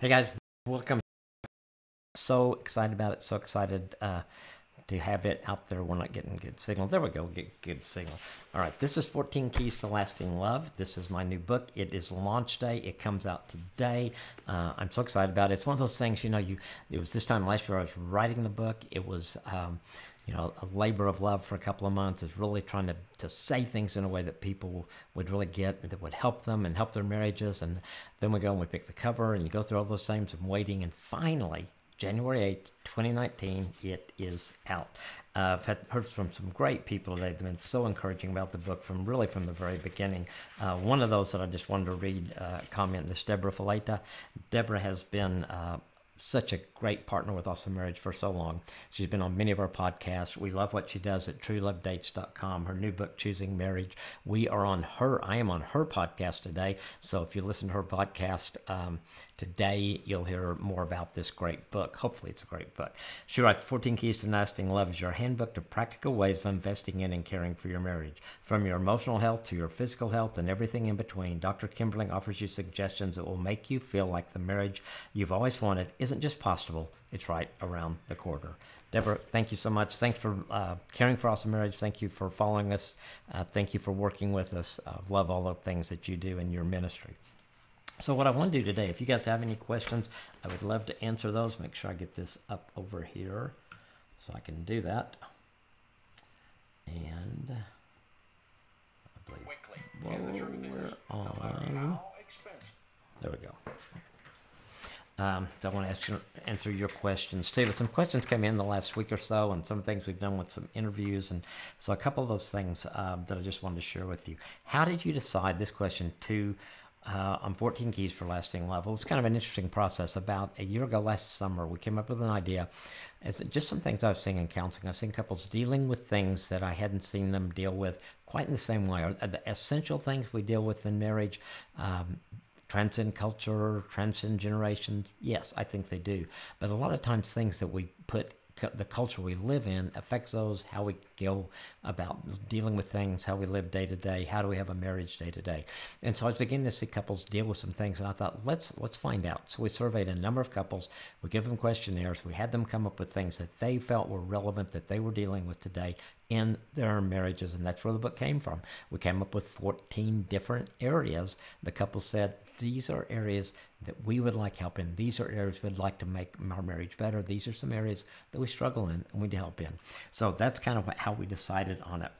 Hey guys, welcome. So excited about it. So excited to have it out there. We're not getting good signal. There we go. Get good signal. All right. This is 14 Keys to Lasting Love. This is my new book. It is launch day. It comes out today. I'm so excited about it. It's one of those things, it was this time last year I was writing the book. It was, a labor of love for a couple of months. Is really trying to say things in a way that people would really get, that would help them and help their marriages. And then we go and we pick the cover and you go through all those things and waiting. And finally, January 8th, 2019, it is out. I've heard from some great people today. They've been so encouraging about the book from the very beginning. One of those that I just wanted to read comment, this Deborah Fileta. Deborah has been such a great partner with Awesome Marriage for so long. She's been on many of our podcasts. We love what she does at truelovedates.com. Her new book, Choosing Marriage. I am on her podcast today. So if you listen to her podcast today, you'll hear more about this great book. Hopefully it's a great book. She writes, 14 Keys to Lasting Love is your handbook to practical ways of investing in and caring for your marriage. From your emotional health to your physical health and everything in between, Dr. Kimberling offers you suggestions that will make you feel like the marriage you've always wanted isn't just possible, it's right around the corner. Deborah, thank you so much. Thanks for caring for Awesome Marriage. Thank you for following us. Thank you for working with us. Love all the things that you do in your ministry. So what I want to do today, if you guys have any questions, I would love to answer those. Make sure I get this up over here so I can do that. And I believe we're on. There we go. So I want to answer your questions too. But some questions came in the last week or so, and some things we've done with some interviews, and so a couple of those things that I just wanted to share with you. How did you decide this question on 14 Keys for Lasting Love? Well, it's kind of an interesting process. About a year ago, last summer, we came up with an idea. It's just some things I've seen in counseling. I've seen couples dealing with things that I hadn't seen them deal with quite in the same way. Are the essential things we deal with in marriage transcend culture, transcend generations? Yes, I think they do. But a lot of times things that we put, the culture we live in affects those, how we go about dealing with things, how we live day to day, how do we have a marriage day to day. And so I was beginning to see couples deal with some things, and I thought, let's find out. So we surveyed a number of couples, we give them questionnaires, we had them come up with things that they felt were relevant, that they were dealing with today in their marriages, and that's where the book came from. We came up with 14 different areas. The couple said, these are areas that we would like help in. These are areas we'd like to make our marriage better. These are some areas that we struggle in and we need help in. So that's kind of how we decided on it.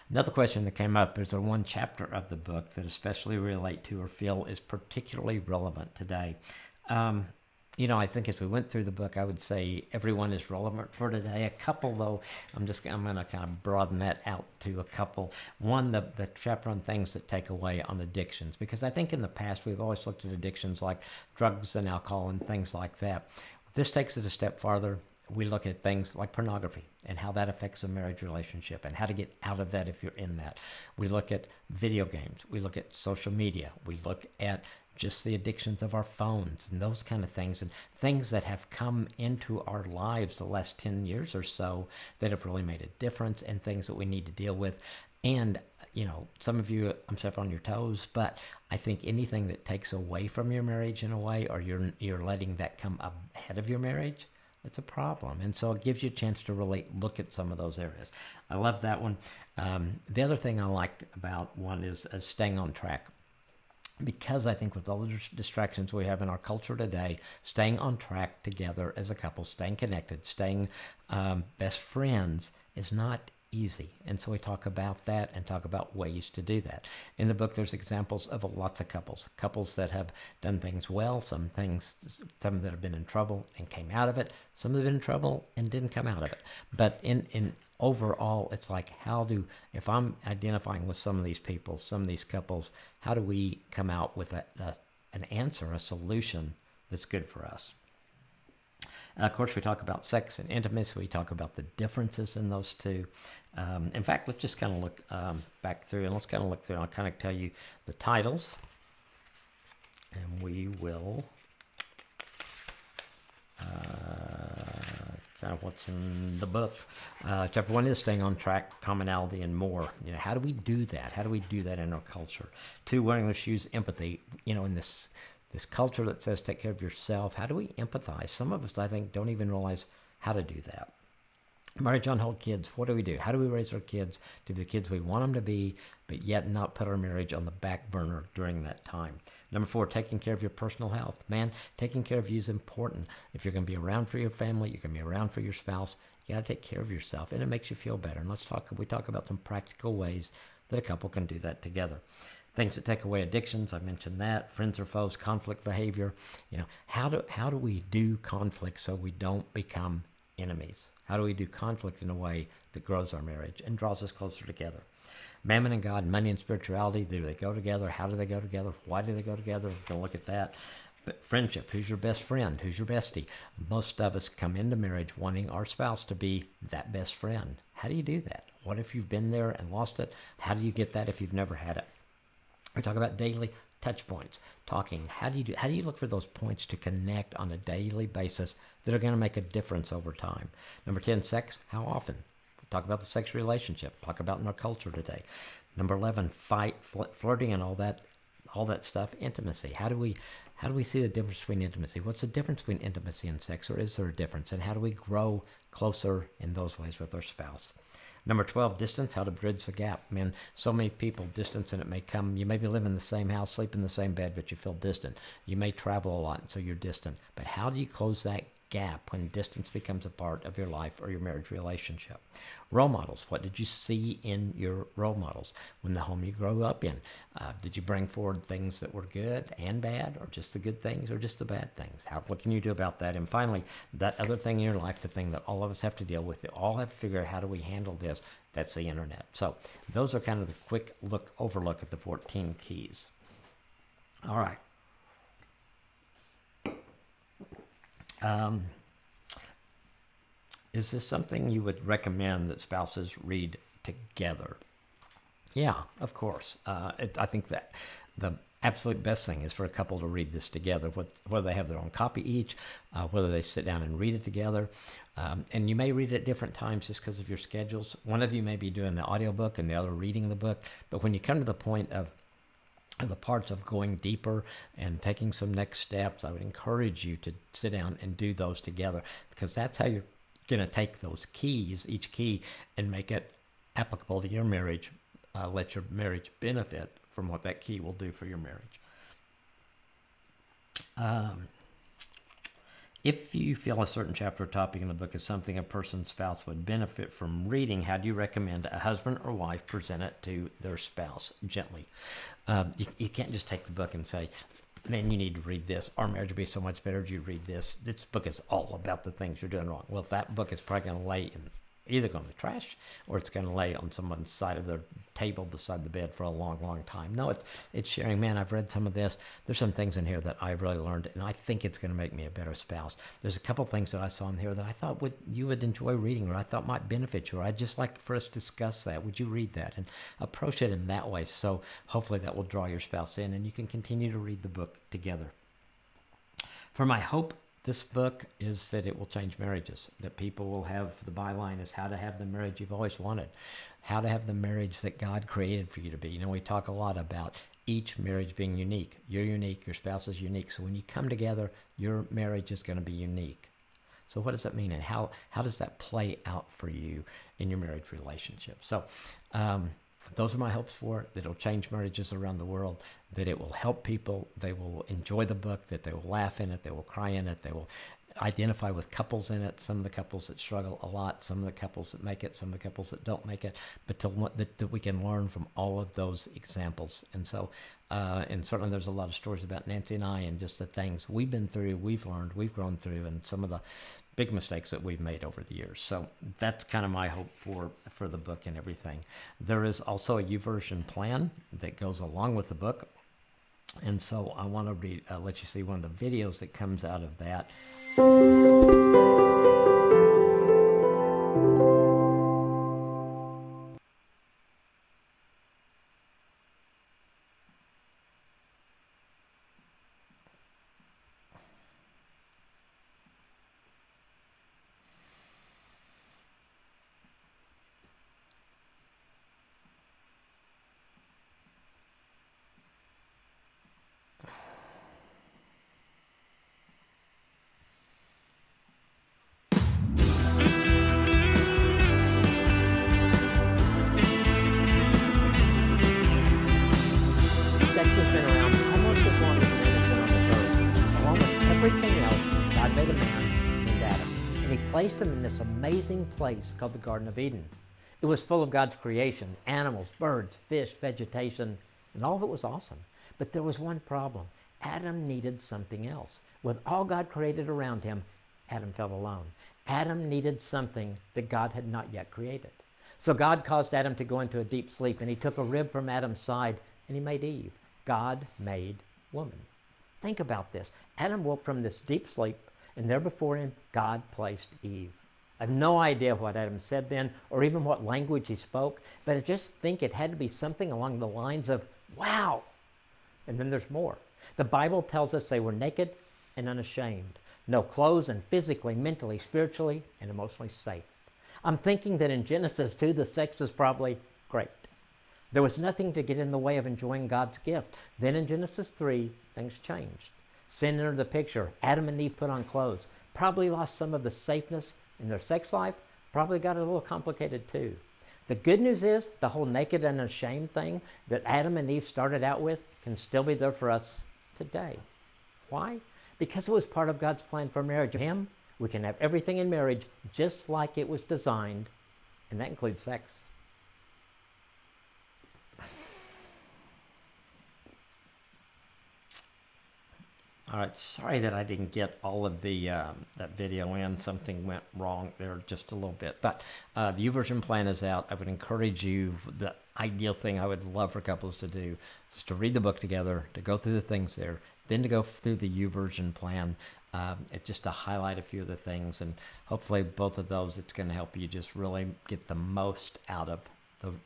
Another question that came up, is there one chapter of the book that especially relate to or feel is particularly relevant today? I think as we went through the book, I would say everyone is relevant for today. A couple, though, I'm going to kind of broaden that out to a couple. One, the chapter on things that take away on addictions, because I think in the past we've always looked at addictions like drugs and alcohol and things like that. This takes it a step farther. We look at things like pornography and how that affects a marriage relationship and how to get out of that if you're in that. We look at video games. We look at social media. We look at just the addictions of our phones and those kind of things, and things that have come into our lives the last 10 years or so that have really made a difference, and things that we need to deal with. And, some of you, I'm stepping on your toes, but I think anything that takes away from your marriage in a way, or you're letting that come ahead of your marriage, it's a problem. And so it gives you a chance to really look at some of those areas. I love that one. The other thing I like about one is staying on track. Because I think with all the distractions we have in our culture today, staying on track together as a couple, staying connected, staying best friends is not easy. And so we talk about that and talk about ways to do that. In the book, there's examples of lots of couples that have done things well, some that have been in trouble and came out of it, some that have been in trouble and didn't come out of it. But in overall, it's like, if I'm identifying with some of these people, some of these couples, how do we come out with an answer, a solution that's good for us? Of course, we talk about sex and intimacy. We talk about the differences in those two. In fact, let's just kind of look back through, and let's kind of look through, and I'll kind of tell you the titles, and we will kind of what's in the book. Chapter 1 is staying on track, commonality, and more. How do we do that? How do we do that in our culture? 2, wearing their shoes, empathy. In this this culture that says take care of yourself. How do we empathize? Some of us, I think, don't even realize how to do that. Marriage on hold kids, what do we do? How do we raise our kids to be the kids we want them to be, but yet not put our marriage on the back burner during that time? Number 4, taking care of your personal health. Man, taking care of you is important. If you're going to be around for your family, you're going to be around for your spouse, you got to take care of yourself, and it makes you feel better. And we talk about some practical ways that a couple can do that together. Things that take away addictions, I mentioned that. Friends or foes, conflict behavior. How do we do conflict so we don't become enemies? How do we do conflict in a way that grows our marriage and draws us closer together? Mammon and God, money and spirituality, do they go together? How do they go together? Why do they go together? We're going to look at that. But friendship, who's your best friend? Who's your bestie? Most of us come into marriage wanting our spouse to be that best friend. How do you do that? What if you've been there and lost it? How do you get that if you've never had it? We talk about daily touch points, talking. How do you look for those points to connect on a daily basis that are going to make a difference over time? Number 10, sex. How often? We talk about the sex relationship. Talk about in our culture today. Number 11, fight, flirting, and all that stuff. Intimacy. How do we see the difference between intimacy? What's the difference between intimacy and sex, or is there a difference? And how do we grow closer in those ways with our spouse? Number 12, distance, how to bridge the gap. Man, so many people, distance, and it may come, you maybe live in the same house, sleep in the same bed, but you feel distant. You may travel a lot, so you're distant. But how do you close that gap when distance becomes a part of your life or your marriage relationship? Role models. What did you see in your role models? When the home you grew up in, did you bring forward things that were good and bad, or just the good things or just the bad things? What can you do about that? And finally, that other thing in your life, the thing that all of us have to deal with, they all have to figure out how do we handle this. That's the internet. So those are kind of the quick overlook at the 14 keys. All right. Is this something you would recommend that spouses read together? Yeah, of course. I think that the absolute best thing is for a couple to read this together, whether they have their own copy each, whether they sit down and read it together. And you may read it at different times just because of your schedules. One of you may be doing the audiobook and the other reading the book. But when you come to the point of the parts of going deeper and taking some next steps, I would encourage you to sit down and do those together, because that's how you're going to take those keys, each key, and make it applicable to your marriage. Let your marriage benefit from what that key will do for your marriage. If you feel a certain chapter or topic in the book is something a person's spouse would benefit from reading, how do you recommend a husband or wife present it to their spouse gently? You can't just take the book and say, man, you need to read this. Our marriage would be so much better if you read this. This book is all about the things you're doing wrong. Well, that book is probably going to lay in either going to the trash, or it's going to lay on someone's side of their table beside the bed for a long, long time. No, it's sharing. Man, I've read some of this. There's some things in here that I've really learned, and I think it's going to make me a better spouse. There's a couple things that I saw in here that I thought you would enjoy reading, or I thought might benefit you, or I'd just like for us to discuss that. Would you read that? And approach it in that way. So hopefully that will draw your spouse in, and you can continue to read the book together. For my hope, this book is that it will change marriages, that people will have, the byline is how to have the marriage you've always wanted, how to have the marriage that God created for you to be. You know, we talk a lot about each marriage being unique. You're unique, your spouse is unique. So when you come together, your marriage is going to be unique. So what does that mean, and how does that play out for you in your marriage relationship? So those are my hopes for it, that it'll change marriages around the world, that it will help people, they will enjoy the book, that they will laugh in it, they will cry in it, they will identify with couples in it, some of the couples that struggle a lot, some of the couples that make it, some of the couples that don't make it, but that we can learn from all of those examples. And so, and certainly there's a lot of stories about Nancy and I and just the things we've been through, we've learned, we've grown through, and some of the big mistakes that we've made over the years. So that's kind of my hope for the book and everything. There is also a YouVersion plan that goes along with the book. And so I want to let you see one of the videos that comes out of that. and he placed him in this amazing place called the Garden of Eden. It was full of God's creation, animals, birds, fish, vegetation, and all of it was awesome. But there was one problem. Adam needed something else. With all God created around him, Adam felt alone. Adam needed something that God had not yet created. So God caused Adam to go into a deep sleep, and he took a rib from Adam's side, and he made Eve. God made woman. Think about this. Adam woke from this deep sleep, and there before him, God placed Eve. I have no idea what Adam said then, or even what language he spoke, but I just think it had to be something along the lines of, wow! And then there's more. The Bible tells us they were naked and unashamed. No clothes, and physically, mentally, spiritually, and emotionally safe. I'm thinking that in Genesis 2, the sex was probably great. There was nothing to get in the way of enjoying God's gift. Then in Genesis 3, things changed. Sin entered the picture. Adam and Eve put on clothes. Probably lost some of the safeness in their sex life. Probably got a little complicated too. The good news is the whole naked and ashamed thing that Adam and Eve started out with can still be there for us today. Why? Because it was part of God's plan for marriage. Him, we can have everything in marriage just like it was designed, and that includes sex. All right, sorry that I didn't get all of the that video in. Something went wrong there just a little bit. But the YouVersion plan is out. I would encourage you, the ideal thing I would love for couples to do is to read the book together, to go through the things there, then to go through the YouVersion plan. It's just to highlight a few of the things, and hopefully both of those, it's going to help you just really get the most out of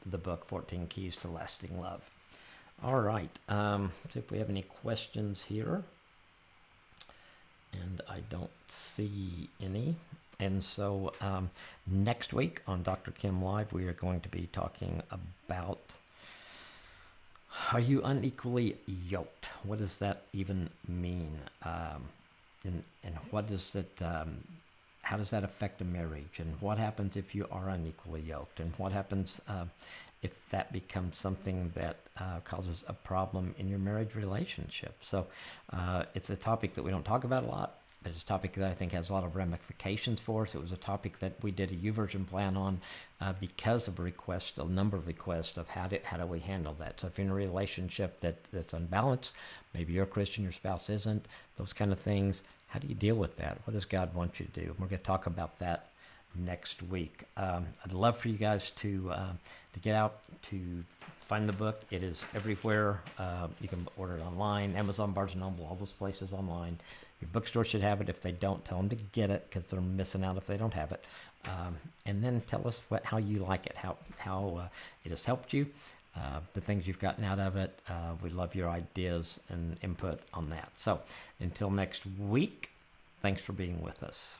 the book, 14 Keys to Lasting Love. All right, see if we have any questions here. And I don't see any. And so next week on Dr. Kim Live, we are going to be talking about, are you unequally yoked? What does that even mean? And what does it, how does that affect a marriage? And what happens if you are unequally yoked? And what happens if that becomes something that causes a problem in your marriage relationship? So it's a topic that we don't talk about a lot, but it's a topic that I think has a lot of ramifications for us. It was a topic that we did a YouVersion plan on because of a number of requests of how do we handle that. So if you're in a relationship that's unbalanced, maybe you're a Christian, your spouse isn't, those kind of things, how do you deal with that? What does God want you to do? We're going to talk about that next week. I'd love for you guys to get out to find the book. It is everywhere. You can order it online, Amazon, Barnes & Noble, all those places online. Your bookstore should have it. If they don't, tell them to get it, because they're missing out if they don't have it. And then tell us how you like it, how it has helped you, the things you've gotten out of it. We love your ideas and input on that. So until next week, thanks for being with us.